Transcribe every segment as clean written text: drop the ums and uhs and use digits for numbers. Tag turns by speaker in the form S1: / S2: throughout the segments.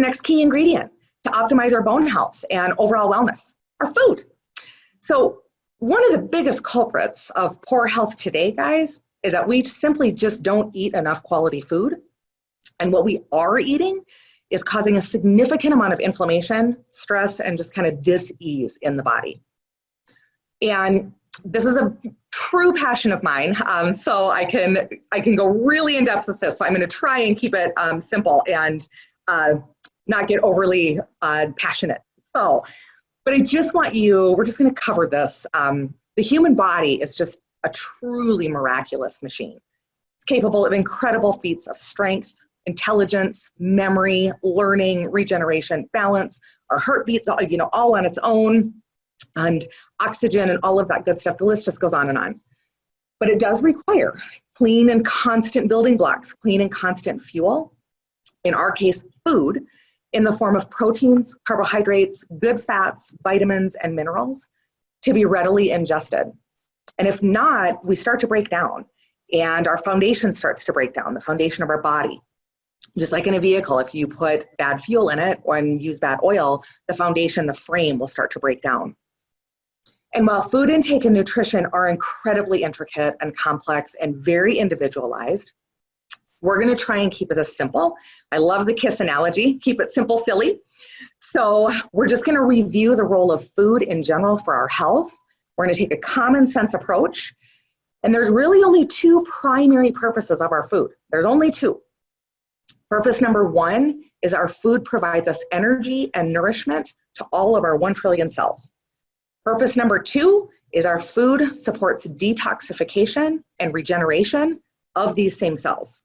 S1: next key ingredient to optimize our bone health and overall wellness? Our food. So one of the biggest culprits of poor health today, guys, is that we simply just don't eat enough quality food. And what we are eating is causing a significant amount of inflammation, stress, and just kind of dis-ease in the body. And this is a true passion of mine, so I can go really in depth with this. So I'm going to try and keep it simple and not get overly passionate. So, but I just want you, we're just going to cover this. The human body is just a truly miraculous machine. It's capable of incredible feats of strength, intelligence, memory, learning, regeneration, balance. Our heart beats, all on its own, and oxygen and all of that good stuff. The list just goes on and on. But it does require clean and constant building blocks, clean and constant fuel, in our case, food, in the form of proteins, carbohydrates, good fats, vitamins, and minerals to be readily ingested. And if not, we start to break down, and our foundation starts to break down, the foundation of our body. Just like in a vehicle, if you put bad fuel in it or use bad oil, the foundation, the frame will start to break down. And while food intake and nutrition are incredibly intricate and complex and very individualized, we're going to try and keep it as simple. I love the KISS analogy, keep it simple, silly. So we're just going to review the role of food in general for our health. We're going to take a common sense approach. And there's really only two primary purposes of our food. There's only two. Purpose number one is our food provides us energy and nourishment to all of our 1 trillion cells. Purpose number two is our food supports detoxification and regeneration of these same cells.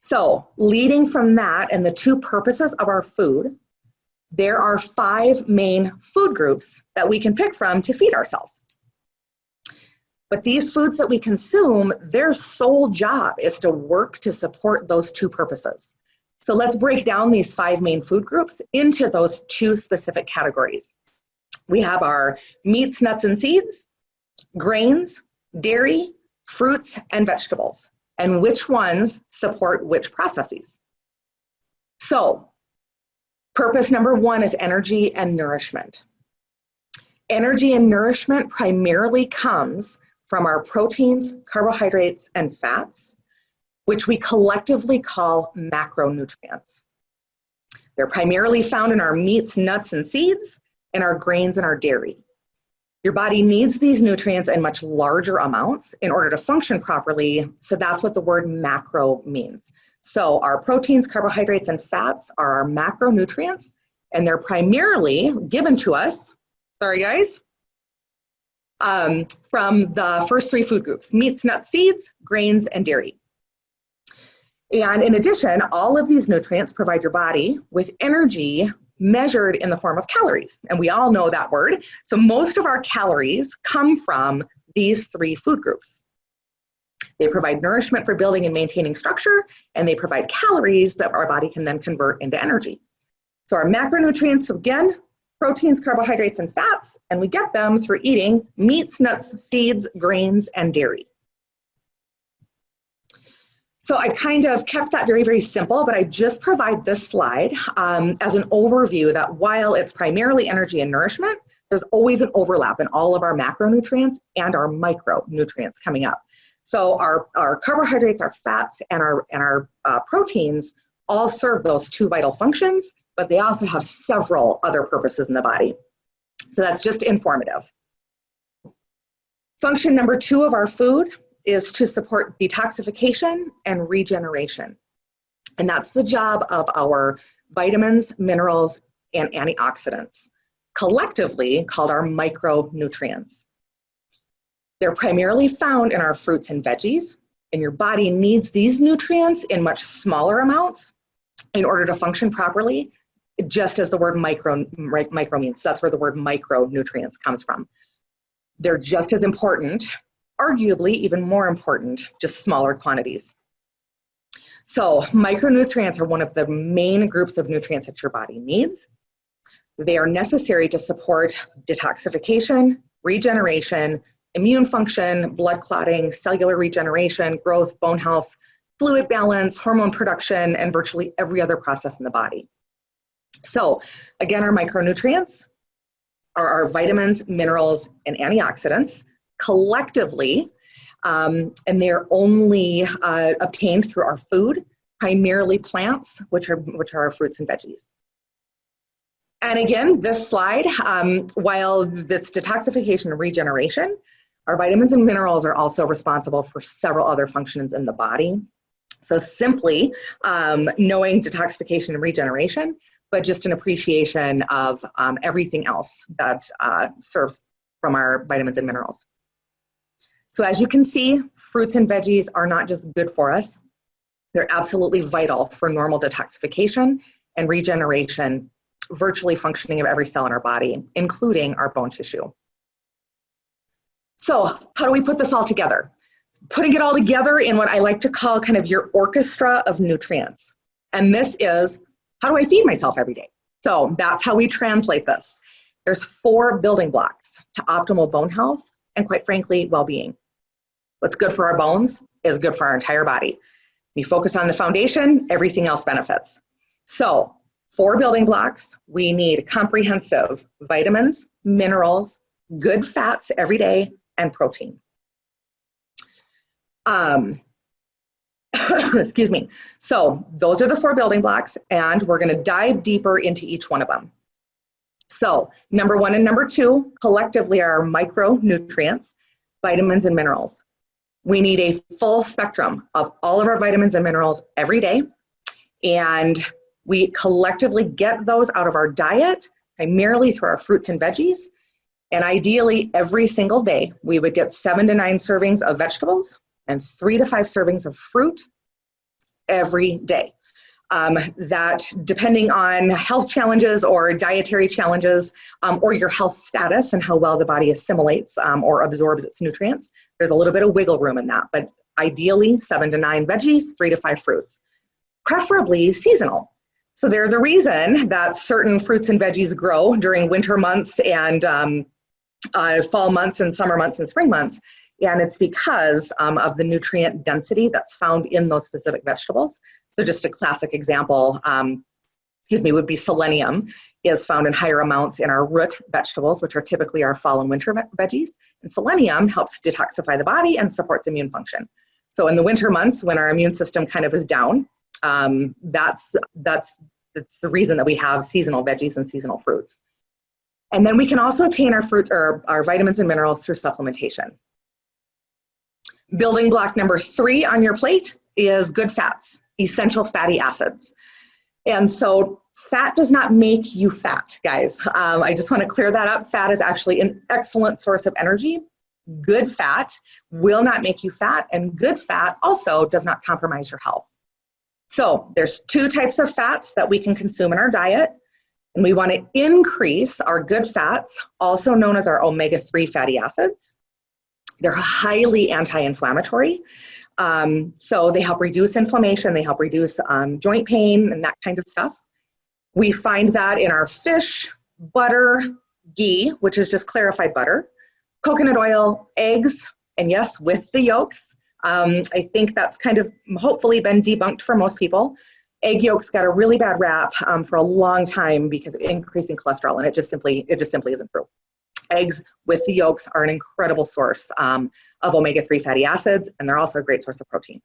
S1: So leading from that and the two purposes of our food, there are 5 main food groups that we can pick from to feed ourselves. But these foods that we consume, their sole job is to work to support those two purposes. So let's break down these 5 main food groups into those 2 specific categories. We have our meats, nuts, and seeds, grains, dairy, fruits, and vegetables, and which ones support which processes. So, purpose number one is energy and nourishment. Energy and nourishment primarily comes from our proteins, carbohydrates, and fats, which we collectively call macronutrients. They're primarily found in our meats, nuts, and seeds, and our grains and our dairy. Your body needs these nutrients in much larger amounts in order to function properly, so that's what the word macro means. So our proteins, carbohydrates, and fats are our macronutrients, and they're primarily given to us, sorry guys, from the first 3 food groups, meats, nuts, seeds, grains, and dairy. And in addition, all of these nutrients provide your body with energy measured in the form of calories. And we all know that word. So most of our calories come from these 3 food groups. They provide nourishment for building and maintaining structure, and they provide calories that our body can then convert into energy. So our macronutrients, again, proteins, carbohydrates, and fats, and we get them through eating meats, nuts, seeds, grains, and dairy. So I kind of kept that very, very simple, but I just provide this slide as an overview that while it's primarily energy and nourishment, there's always an overlap in all of our macronutrients and our micronutrients coming up. So our carbohydrates, our fats, and our proteins all serve those 2 vital functions, but they also have several other purposes in the body. So that's just informative. Function number 2 of our food is to support detoxification and regeneration. And that's the job of our vitamins, minerals, and antioxidants, collectively called our micronutrients. They're primarily found in our fruits and veggies, and your body needs these nutrients in much smaller amounts in order to function properly, just as the word micro means. That's where the word micronutrients comes from. They're just as important, arguably even more important, just smaller quantities. So micronutrients are one of the main groups of nutrients that your body needs. They are necessary to support detoxification, regeneration, immune function, blood clotting, cellular regeneration, growth, bone health, fluid balance, hormone production, and virtually every other process in the body. So again, our micronutrients are our vitamins, minerals, and antioxidants collectively, and they're only obtained through our food, primarily plants, which are our fruits and veggies. And again, this slide, while it's detoxification and regeneration, our vitamins and minerals are also responsible for several other functions in the body. So simply knowing detoxification and regeneration, but just an appreciation of everything else that serves from our vitamins and minerals. So as you can see, fruits and veggies are not just good for us, they're absolutely vital for normal detoxification and regeneration, virtually functioning of every cell in our body, including our bone tissue. So how do we put this all together? Putting it all together in what I like to call kind of your orchestra of nutrients. And this is, how do I feed myself every day? So that's how we translate this. There's 4 building blocks to optimal bone health and, quite frankly, well-being. What's good for our bones is good for our entire body. We focus on the foundation, everything else benefits. So 4 building blocks, we need comprehensive vitamins, minerals, good fats every day, and protein. Excuse me. So those are the 4 building blocks, and we're going to dive deeper into each one of them. So number 1 and number 2 collectively are micronutrients, vitamins and minerals. We need a full spectrum of all of our vitamins and minerals every day, and we collectively get those out of our diet, primarily through our fruits and veggies. And ideally, every single day, we would get 7 to 9 servings of vegetables and 3 to 5 servings of fruit every day. That, depending on health challenges or dietary challenges, or your health status and how well the body assimilates or absorbs its nutrients, there's a little bit of wiggle room in that. But ideally, 7 to 9 veggies, 3 to 5 fruits, preferably seasonal. So there's a reason that certain fruits and veggies grow during winter months and fall months and summer months and spring months. And it's because of the nutrient density that's found in those specific vegetables. So just a classic example, would be selenium is found in higher amounts in our root vegetables, which are typically our fall and winter veggies. And selenium helps detoxify the body and supports immune function. So in the winter months, when our immune system kind of is down, that's the reason that we have seasonal veggies and seasonal fruits. And then we can also obtain our fruits or our vitamins and minerals through supplementation. Building block number 3 on your plate is good fats, essential fatty acids. And so fat does not make you fat, guys. I just want to clear that up. Fat is actually an excellent source of energy. Good fat will not make you fat, and good fat also does not compromise your health. So there's 2 types of fats that we can consume in our diet, and we want to increase our good fats, also known as our omega-3 fatty acids. They're highly anti-inflammatory, so they help reduce inflammation, they help reduce joint pain and that kind of stuff. We find that in our fish, butter, ghee, which is just clarified butter, coconut oil, eggs, and yes, with the yolks. I think that's kind of hopefully been debunked for most people. Egg yolks got a really bad rap for a long time because of increasing cholesterol, and it just simply isn't true. Eggs with the yolks are an incredible source of omega-3 fatty acids, and they're also a great source of protein.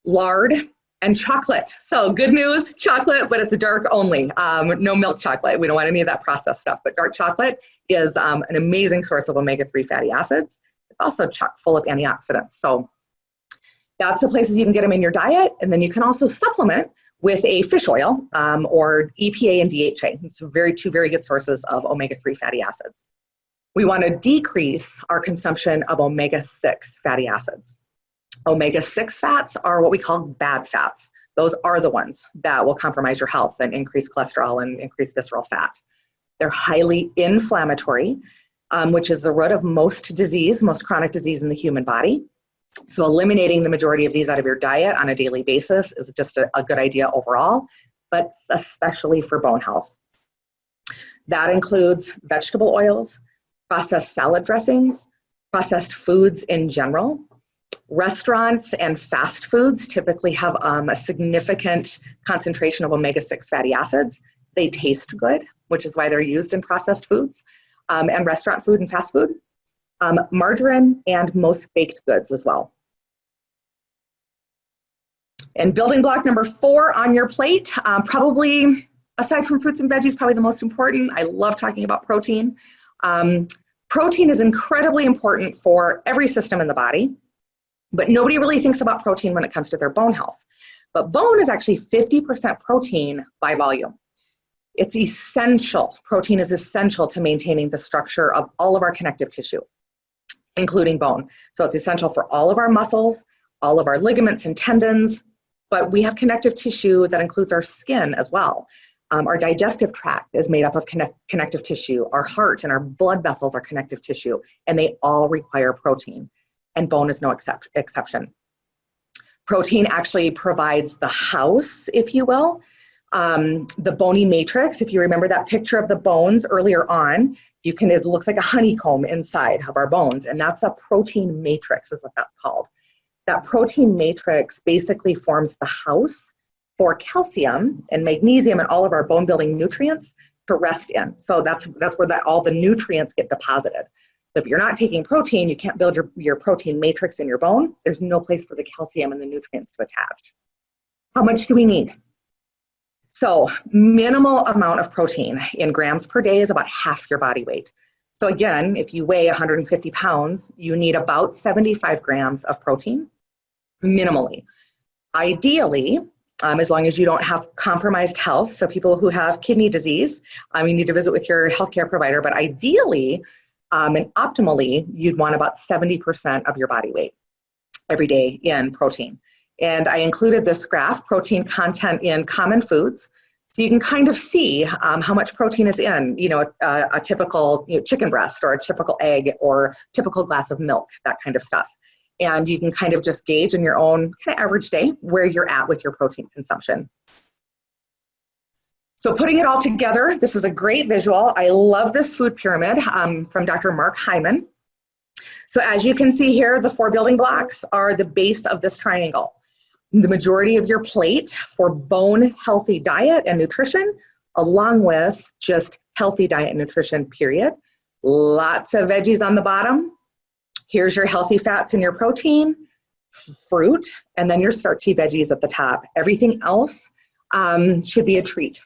S1: Lard and chocolate. So good news, chocolate, but it's dark only. No milk chocolate. We don't want any of that processed stuff, but dark chocolate is an amazing source of omega-3 fatty acids. It's also chock full of antioxidants. So that's the places you can get them in your diet, and then you can also supplement with a fish oil or EPA and DHA. It's 2 very good sources of omega-3 fatty acids. We want to decrease our consumption of omega-6 fatty acids. Omega-6 fats are what we call bad fats. Those are the ones that will compromise your health and increase cholesterol and increase visceral fat. They're highly inflammatory, which is the root of most disease, most chronic disease in the human body. So eliminating the majority of these out of your diet on a daily basis is just a good idea overall, but especially for bone health. That includes vegetable oils, processed salad dressings, processed foods in general, Restaurants and fast foods typically have a significant concentration of omega-6 fatty acids. They taste good, which is why they're used in processed foods, and restaurant food and fast food. Margarine and most baked goods as well. And building block number 4 on your plate, probably aside from fruits and veggies, probably the most important. I love talking about protein. Protein is incredibly important for every system in the body, but nobody really thinks about protein when it comes to their bone health. But bone is actually 50% protein by volume. It's essential. Protein is essential to maintaining the structure of all of our connective tissue, including bone. So it's essential for all of our muscles, all of our ligaments and tendons, but we have connective tissue that includes our skin as well. Our digestive tract is made up of connective tissue. Our heart and our blood vessels are connective tissue, and they all require protein, and bone is no exception. Protein actually provides the house, if you will. The bony matrix, if you remember that picture of the bones earlier on, it looks like a honeycomb inside of our bones, and that's a protein matrix is what that's called. That protein matrix basically forms the house for calcium and magnesium and all of our bone building nutrients to rest in. So that's where all the nutrients get deposited. So if you're not taking protein, you can't build your protein matrix in your bone. There's no place for the calcium and the nutrients to attach. How much do we need? So minimal amount of protein in grams per day is about half your body weight. So again, if you weigh 150 pounds, you need about 75 grams of protein minimally. Ideally, as long as you don't have compromised health, so people who have kidney disease, you need to visit with your healthcare provider, but ideally and optimally, you'd want about 70% of your body weight every day in protein. And I included this graph, protein content in common foods, so you can kind of see how much protein is in, a typical chicken breast or a typical egg or typical glass of milk, that kind of stuff. And you can kind of just gauge in your own kind of average day where you're at with your protein consumption. So putting it all together, this is a great visual. I love this food pyramid from Dr. Mark Hyman. So as you can see here, the 4 building blocks are the base of this triangle. The majority of your plate for bone healthy diet and nutrition, along with just healthy diet and nutrition, period. Lots of veggies on the bottom. Here's your healthy fats and your protein, fruit, and then your starchy veggies at the top. Everything else should be a treat.